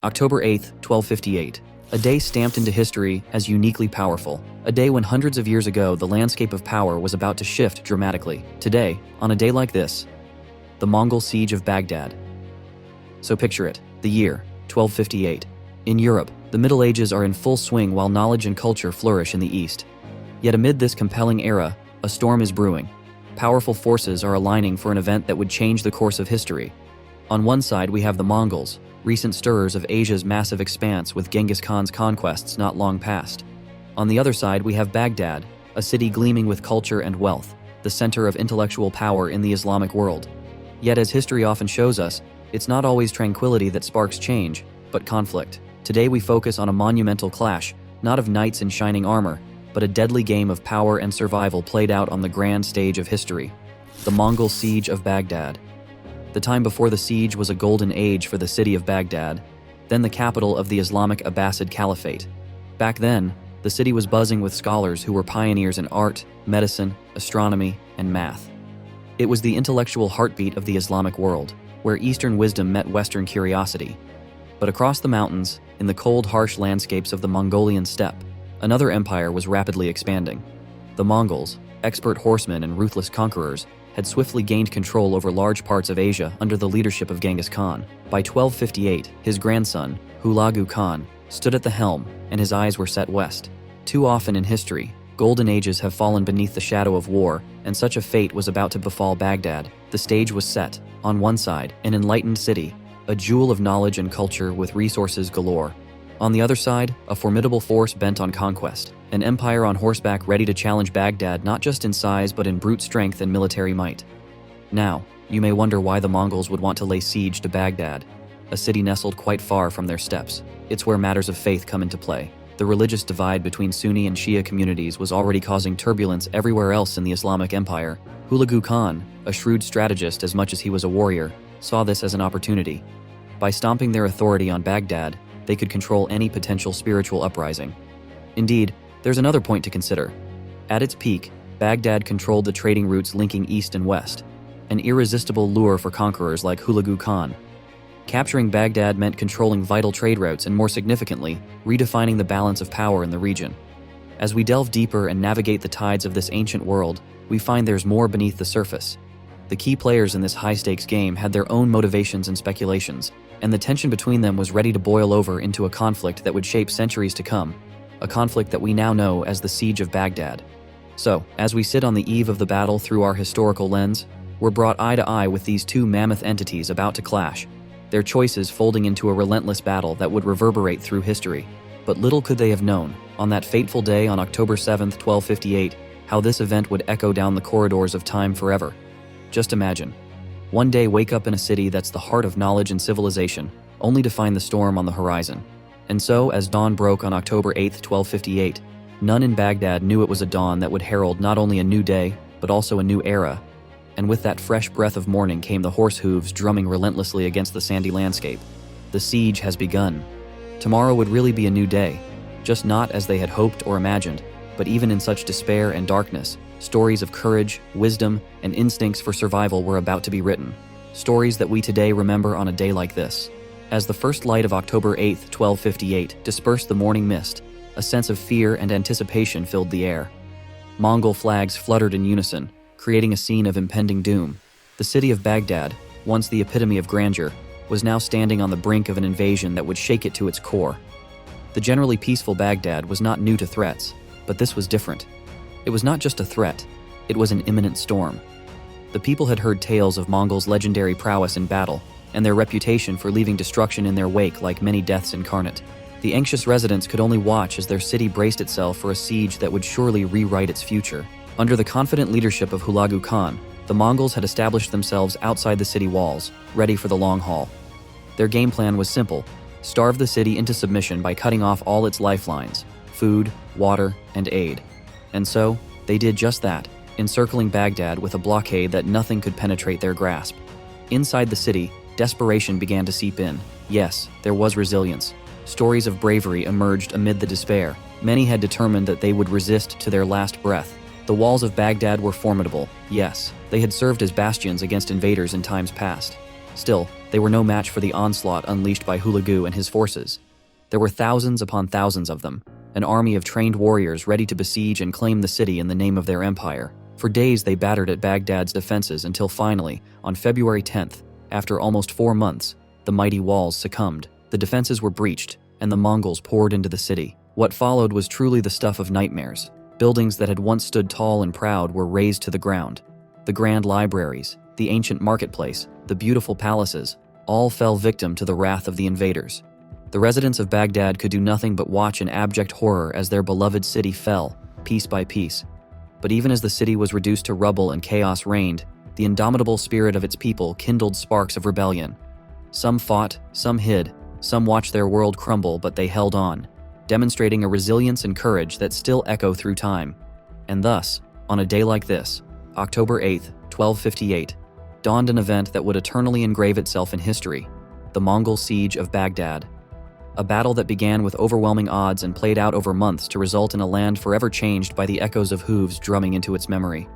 October 8th, 1258. A day stamped into history as uniquely powerful. A day when hundreds of years ago the landscape of power was about to shift dramatically. Today, on a day like this, the Mongol siege of Baghdad. So picture it, the year, 1258. In Europe, the Middle Ages are in full swing while knowledge and culture flourish in the East. Yet amid this compelling era, a storm is brewing. Powerful forces are aligning for an event that would change the course of history. On one side we have the Mongols, recent stirrers of Asia's massive expanse with Genghis Khan's conquests not long past. On the other side we have Baghdad, a city gleaming with culture and wealth, the center of intellectual power in the Islamic world. Yet as history often shows us, it's not always tranquility that sparks change, but conflict. Today we focus on a monumental clash, not of knights in shining armor, but a deadly game of power and survival played out on the grand stage of history. The Mongol siege of Baghdad. The time before the siege was a golden age for the city of Baghdad, then the capital of the Islamic Abbasid Caliphate. Back then, the city was buzzing with scholars who were pioneers in art, medicine, astronomy, and math. It was the intellectual heartbeat of the Islamic world, where Eastern wisdom met Western curiosity. But across the mountains, in the cold, harsh landscapes of the Mongolian steppe, another empire was rapidly expanding. The Mongols, expert horsemen and ruthless conquerors, had swiftly gained control over large parts of Asia under the leadership of Genghis Khan. By 1258, his grandson, Hulagu Khan, stood at the helm, and his eyes were set west. Too often in history, golden ages have fallen beneath the shadow of war, and such a fate was about to befall Baghdad. The stage was set. On one side, an enlightened city, a jewel of knowledge and culture with resources galore. On the other side, a formidable force bent on conquest, an empire on horseback ready to challenge Baghdad not just in size but in brute strength and military might. Now, you may wonder why the Mongols would want to lay siege to Baghdad, a city nestled quite far from their steppes. It's where matters of faith come into play. The religious divide between Sunni and Shia communities was already causing turbulence everywhere else in the Islamic Empire. Hulagu Khan, a shrewd strategist as much as he was a warrior, saw this as an opportunity. By stomping their authority on Baghdad, they could control any potential spiritual uprising. Indeed, there's another point to consider. At its peak, Baghdad controlled the trading routes linking east and west, an irresistible lure for conquerors like Hulagu Khan. Capturing Baghdad meant controlling vital trade routes and, more significantly, redefining the balance of power in the region. As we delve deeper and navigate the tides of this ancient world, we find there's more beneath the surface. The key players in this high-stakes game had their own motivations and speculations, and the tension between them was ready to boil over into a conflict that would shape centuries to come, a conflict that we now know as the Siege of Baghdad. So, as we sit on the eve of the battle through our historical lens, we're brought eye to eye with these two mammoth entities about to clash, their choices folding into a relentless battle that would reverberate through history. But little could they have known, on that fateful day on October 7th, 1258, how this event would echo down the corridors of time forever. Just imagine. One day wake up in a city that's the heart of knowledge and civilization, only to find the storm on the horizon. And so, as dawn broke on October 8th, 1258, none in Baghdad knew it was a dawn that would herald not only a new day, but also a new era. And with that fresh breath of morning came the horse hooves drumming relentlessly against the sandy landscape. The siege has begun. Tomorrow would really be a new day, just not as they had hoped or imagined, but even in such despair and darkness, stories of courage, wisdom, and instincts for survival were about to be written. Stories that we today remember on a day like this. As the first light of October 8th, 1258, dispersed the morning mist, a sense of fear and anticipation filled the air. Mongol flags fluttered in unison, creating a scene of impending doom. The city of Baghdad, once the epitome of grandeur, was now standing on the brink of an invasion that would shake it to its core. The generally peaceful Baghdad was not new to threats, but this was different. It was not just a threat, it was an imminent storm. The people had heard tales of Mongols' legendary prowess in battle, and their reputation for leaving destruction in their wake like many deaths incarnate. The anxious residents could only watch as their city braced itself for a siege that would surely rewrite its future. Under the confident leadership of Hulagu Khan, the Mongols had established themselves outside the city walls, ready for the long haul. Their game plan was simple: starve the city into submission by cutting off all its lifelines, food, water, and aid. And so, they did just that, encircling Baghdad with a blockade that nothing could penetrate their grasp. Inside the city, desperation began to seep in. Yes, there was resilience. Stories of bravery emerged amid the despair. Many had determined that they would resist to their last breath. The walls of Baghdad were formidable. Yes, they had served as bastions against invaders in times past. Still, They were no match for the onslaught unleashed by Hulagu and his forces. There were thousands upon thousands of them, an army of trained warriors ready to besiege and claim the city in the name of their empire. For days they battered at Baghdad's defenses until finally, on February 10th, after almost 4 months, the mighty walls succumbed. The defenses were breached, and the Mongols poured into the city. What followed was truly the stuff of nightmares. Buildings that had once stood tall and proud were razed to the ground. The grand libraries, the ancient marketplace, the beautiful palaces, all fell victim to the wrath of the invaders. The residents of Baghdad could do nothing but watch in abject horror as their beloved city fell, piece by piece. But even as the city was reduced to rubble and chaos reigned, the indomitable spirit of its people kindled sparks of rebellion. Some fought, some hid, some watched their world crumble, but they held on, demonstrating a resilience and courage that still echo through time. And thus, on a day like this, October 8th, 1258, dawned an event that would eternally engrave itself in history: the Mongol siege of Baghdad. A battle that began with overwhelming odds and played out over months to result in a land forever changed by the echoes of hooves drumming into its memory.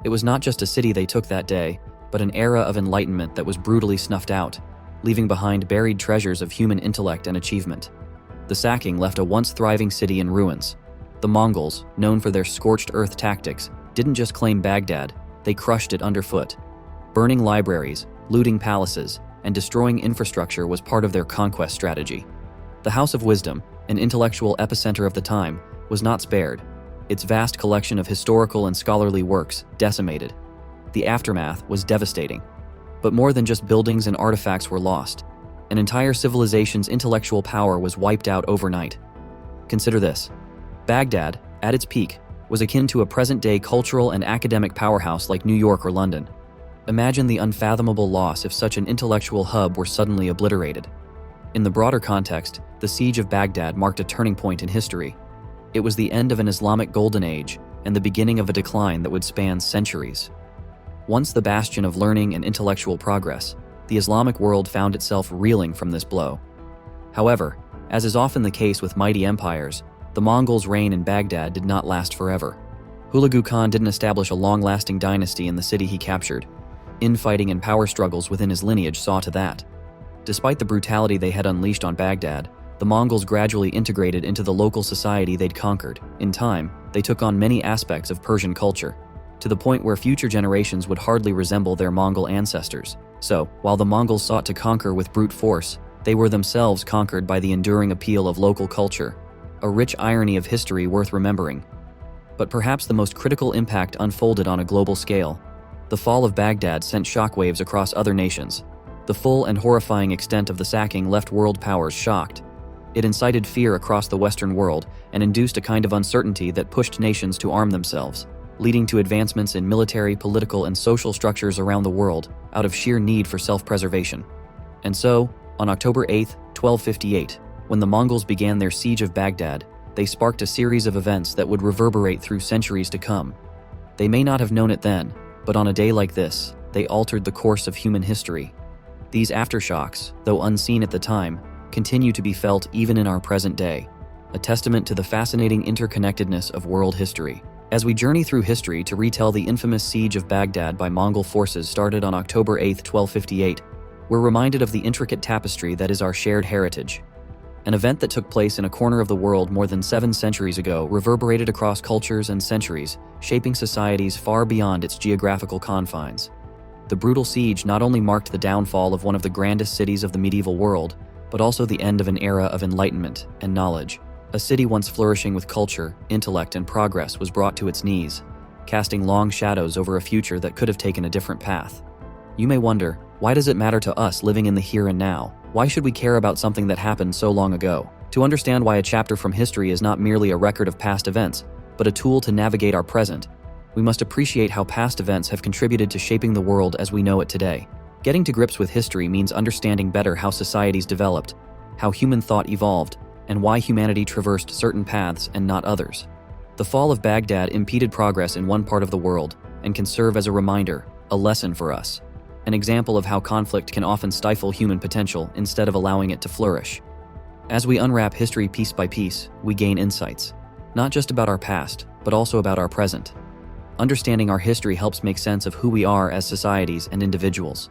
It was not just a city they took that day, but an era of enlightenment that was brutally snuffed out, leaving behind buried treasures of human intellect and achievement. The sacking left a once thriving city in ruins. The Mongols, known for their scorched earth tactics, didn't just claim Baghdad, they crushed it underfoot. Burning libraries, looting palaces, and destroying infrastructure was part of their conquest strategy. The House of Wisdom, an intellectual epicenter of the time, was not spared, its vast collection of historical and scholarly works decimated. The aftermath was devastating. But more than just buildings and artifacts were lost. An entire civilization's intellectual power was wiped out overnight. Consider this. Baghdad, at its peak, was akin to a present-day cultural and academic powerhouse like New York or London. Imagine the unfathomable loss if such an intellectual hub were suddenly obliterated. In the broader context, the siege of Baghdad marked a turning point in history. It was the end of an Islamic Golden Age and the beginning of a decline that would span centuries. Once the bastion of learning and intellectual progress, the Islamic world found itself reeling from this blow. However, as is often the case with mighty empires, the Mongols' reign in Baghdad did not last forever. Hulagu Khan didn't establish a long-lasting dynasty in the city he captured. Infighting and power struggles within his lineage saw to that. Despite the brutality they had unleashed on Baghdad, the Mongols gradually integrated into the local society they'd conquered. In time, they took on many aspects of Persian culture, to the point where future generations would hardly resemble their Mongol ancestors. So, while the Mongols sought to conquer with brute force, they were themselves conquered by the enduring appeal of local culture, a rich irony of history worth remembering. But perhaps the most critical impact unfolded on a global scale. The fall of Baghdad sent shockwaves across other nations. The full and horrifying extent of the sacking left world powers shocked. It incited fear across the Western world and induced a kind of uncertainty that pushed nations to arm themselves, leading to advancements in military, political, and social structures around the world out of sheer need for self-preservation. And so, on October 8, 1258, when the Mongols began their siege of Baghdad, they sparked a series of events that would reverberate through centuries to come. They may not have known it then, but on a day like this, they altered the course of human history. These aftershocks, though unseen at the time, continue to be felt even in our present day, a testament to the fascinating interconnectedness of world history. As we journey through history to retell the infamous siege of Baghdad by Mongol forces started on October 8, 1258, we're reminded of the intricate tapestry that is our shared heritage. An event that took place in a corner of the world more than 7 centuries ago reverberated across cultures and centuries, shaping societies far beyond its geographical confines. The brutal siege not only marked the downfall of one of the grandest cities of the medieval world, but also the end of an era of enlightenment and knowledge. A city once flourishing with culture, intellect, and progress was brought to its knees, casting long shadows over a future that could have taken a different path. You may wonder, why does it matter to us living in the here and now? Why should we care about something that happened so long ago? To understand why a chapter from history is not merely a record of past events, but a tool to navigate our present, we must appreciate how past events have contributed to shaping the world as we know it today. Getting to grips with history means understanding better how societies developed, how human thought evolved, and why humanity traversed certain paths and not others. The fall of Baghdad impeded progress in one part of the world and can serve as a reminder, a lesson for us, an example of how conflict can often stifle human potential instead of allowing it to flourish. As we unwrap history piece by piece, we gain insights, not just about our past, but also about our present. Understanding our history helps make sense of who we are as societies and individuals.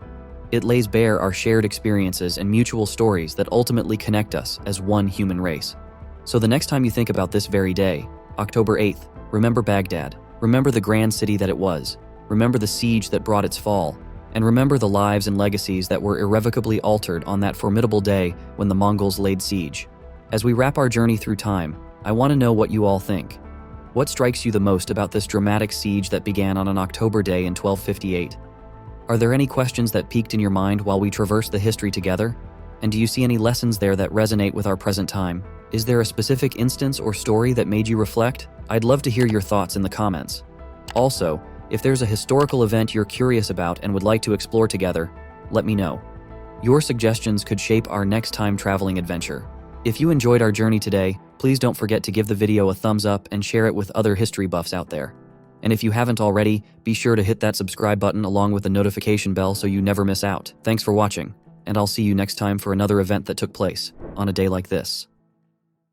It lays bare our shared experiences and mutual stories that ultimately connect us as one human race. So the next time you think about this very day, October 8th, remember Baghdad. Remember the grand city that it was. Remember the siege that brought its fall. And remember the lives and legacies that were irrevocably altered on that formidable day when the Mongols laid siege. As we wrap our journey through time, I want to know what you all think. What strikes you the most about this dramatic siege that began on an October day in 1258? Are there any questions that piqued in your mind while we traverse the history together? And do you see any lessons there that resonate with our present time? Is there a specific instance or story that made you reflect? I'd love to hear your thoughts in the comments. Also, if there's a historical event you're curious about and would like to explore together, let me know. Your suggestions could shape our next time traveling adventure. If you enjoyed our journey today, please don't forget to give the video a thumbs up and share it with other history buffs out there. And if you haven't already, be sure to hit that subscribe button along with the notification bell so you never miss out. Thanks for watching, and I'll see you next time for another event that took place on a day like this.